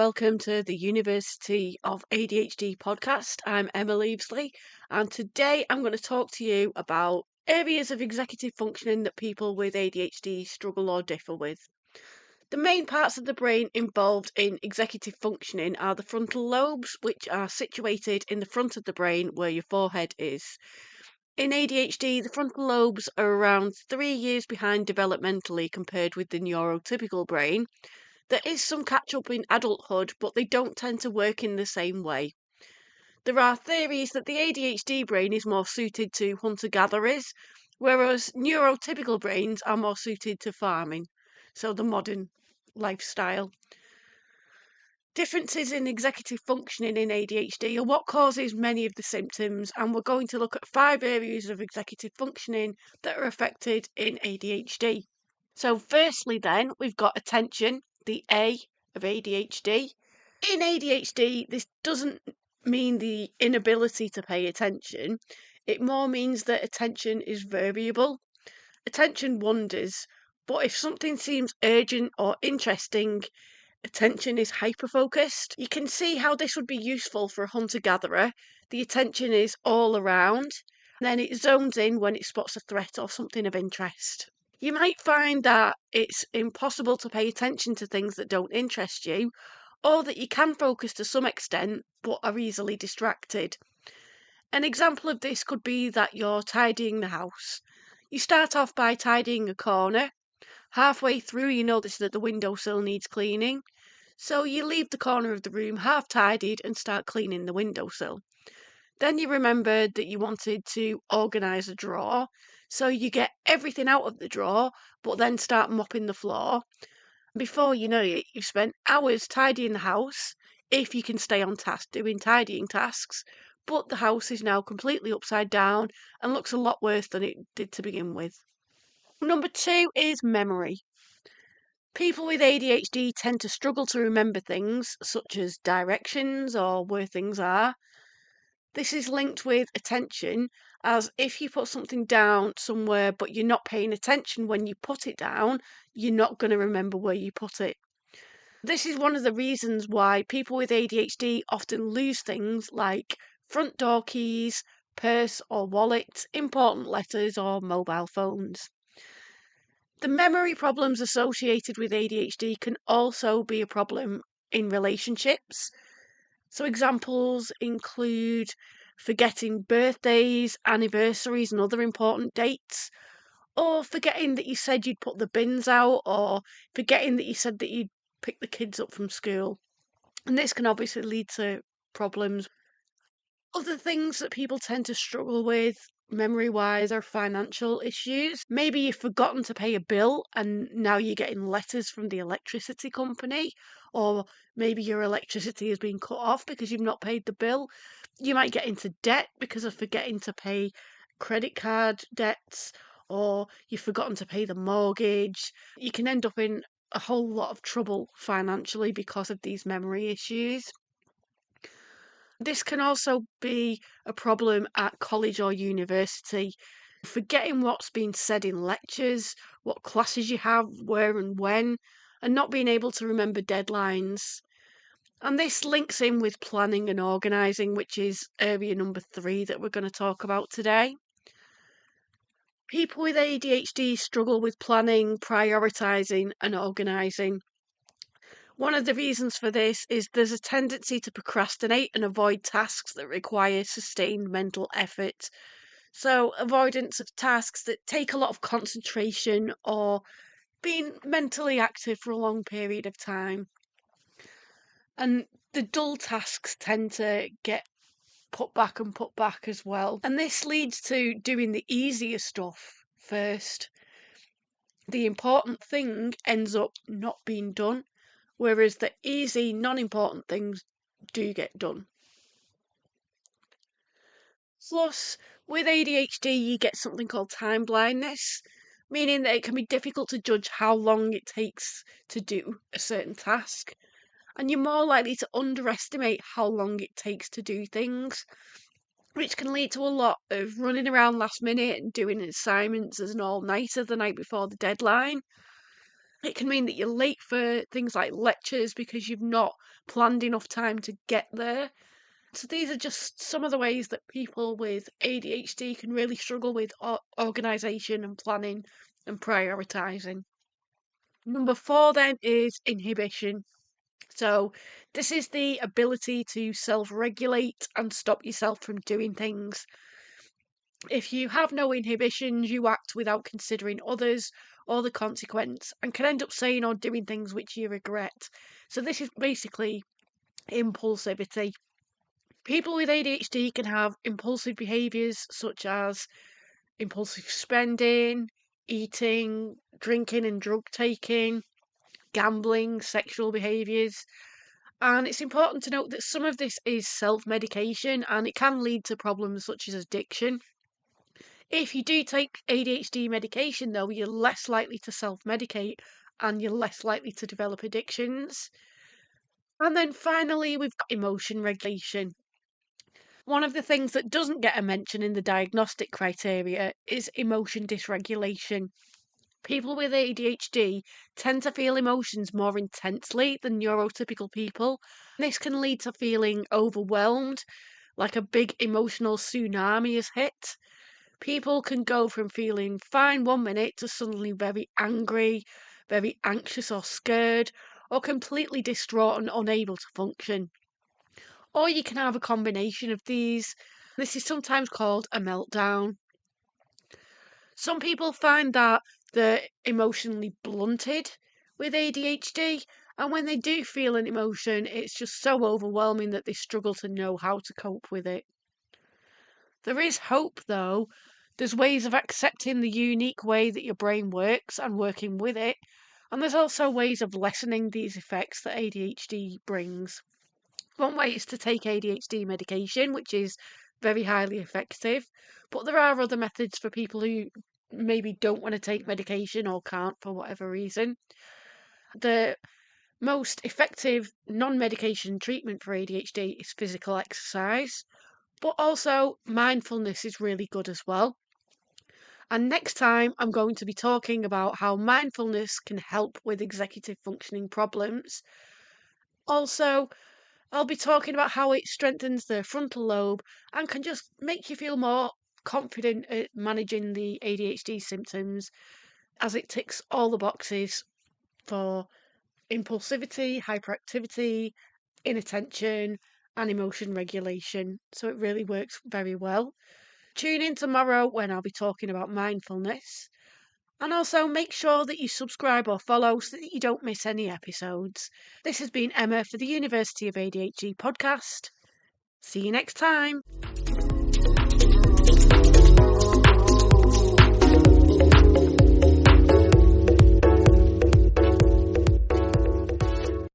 welcome to the University of ADHD podcast. I'm Emma Leavesley, and today I'm going to talk to you about areas of executive functioning that people with ADHD struggle or differ with. The main parts of the brain involved in executive functioning are the frontal lobes, which are situated in the front of the brain where your forehead is. In ADHD, the frontal lobes are around 3 years behind developmentally compared with the neurotypical brain. There is some catch up in adulthood, but they don't tend to work in the same way. There are theories that the ADHD brain is more suited to hunter gatherers, whereas neurotypical brains are more suited to farming, so the modern lifestyle. Differences in executive functioning in ADHD are what causes many of the symptoms, and we're going to look at 5 areas of executive functioning that are affected in ADHD. So, firstly, then, we've got attention, the A of ADHD. In ADHD, this doesn't mean the inability to pay attention, it more means that attention is variable. Attention wanders, but if something seems urgent or interesting, attention is hyper-focused. You can see how this would be useful for a hunter-gatherer. The attention is all around, then it zones in when it spots a threat or something of interest. You might find that it's impossible to pay attention to things that don't interest you, or that you can focus to some extent but are easily distracted. An example of this could be that you're tidying the house. You start off by tidying a corner. Halfway through, you notice that the windowsill needs cleaning, so you leave the corner of the room half tidied and start cleaning the windowsill. Then you remembered that you wanted to organise a drawer, so you get everything out of the drawer, but then start mopping the floor. Before you know it, you've spent hours tidying the house, if you can stay on task doing tidying tasks, but the house is now completely upside down and looks a lot worse than it did to begin with. Number 2 is memory. People with ADHD tend to struggle to remember things, such as directions or where things are. This is linked with attention, as if you put something down somewhere but you're not paying attention when you put it down, you're not going to remember where you put it. This is one of the reasons why people with ADHD often lose things like front door keys, purse or wallet, important letters, or mobile phones. The memory problems associated with ADHD can also be a problem in relationships. So, examples include forgetting birthdays, anniversaries, and other important dates, or forgetting that you said you'd put the bins out, or forgetting that you said that you'd pick the kids up from school. And this can obviously lead to problems. Other things that people tend to struggle with memory wise are financial issues. Maybe you've forgotten to pay a bill and now you're getting letters from the electricity company, or maybe your electricity has been cut off because you've not paid the bill. You might get into debt because of forgetting to pay credit card debts, or you've forgotten to pay the mortgage. You can end up in a whole lot of trouble financially because of these memory issues. This can also be a problem at college or university. Forgetting what's been said in lectures, what classes you have, where and when, and not being able to remember deadlines. And this links in with planning and organising, which is area number 3 that we're going to talk about today. People with ADHD struggle with planning, prioritising, and organising. One of the reasons for this is there's a tendency to procrastinate and avoid tasks that require sustained mental effort. So, avoidance of tasks that take a lot of concentration or being mentally active for a long period of time. And the dull tasks tend to get put back and put back as well. And this leads to doing the easier stuff first. The important thing ends up not being done, whereas the easy, non-important things do get done. Plus, with ADHD, you get something called time blindness, meaning that it can be difficult to judge how long it takes to do a certain task, and you're more likely to underestimate how long it takes to do things, which can lead to a lot of running around last minute and doing assignments as an all-nighter the night before the deadline. It can mean that you're late for things like lectures because you've not planned enough time to get there. So these are just some of the ways that people with ADHD can really struggle with organisation and planning and prioritising. Number 4 then is inhibition. So this is the ability to self-regulate and stop yourself from doing things. If you have no inhibitions, you act without considering others or the consequence and can end up saying or doing things which you regret. So this is basically impulsivity. People with ADHD can have impulsive behaviours such as impulsive spending, eating, drinking and drug taking, gambling, sexual behaviours. And it's important to note that some of this is self medication and it can lead to problems such as addiction. If you do take ADHD medication, though, you're less likely to self medicate and you're less likely to develop addictions. And then finally, we've got emotion regulation. One of the things that doesn't get a mention in the diagnostic criteria is emotion dysregulation. People with ADHD tend to feel emotions more intensely than neurotypical people. This can lead to feeling overwhelmed, like a big emotional tsunami has hit. People can go from feeling fine 1 minute to suddenly very angry, very anxious or scared, or completely distraught and unable to function. Or you can have a combination of these. This is sometimes called a meltdown. Some people find that they're emotionally blunted with ADHD, and when they do feel an emotion, it's just so overwhelming that they struggle to know how to cope with it. There is hope, though. There's ways of accepting the unique way that your brain works and working with it, and there's also ways of lessening these effects that ADHD brings. One way is to take ADHD medication, which is very highly effective, but there are other methods for people who maybe don't want to take medication or can't for whatever reason. The most effective non medication treatment for ADHD is physical exercise, but also mindfulness is really good as well. And next time, I'm going to be talking about how mindfulness can help with executive functioning problems. Also, I'll be talking about how it strengthens the frontal lobe and can just make you feel more confident at managing the ADHD symptoms as it ticks all the boxes for impulsivity, hyperactivity, inattention, and emotion regulation. So it really works very well. Tune in tomorrow when I'll be talking about mindfulness. And also make sure that you subscribe or follow so that you don't miss any episodes. This has been Emma for the University of ADHD podcast. See you next time.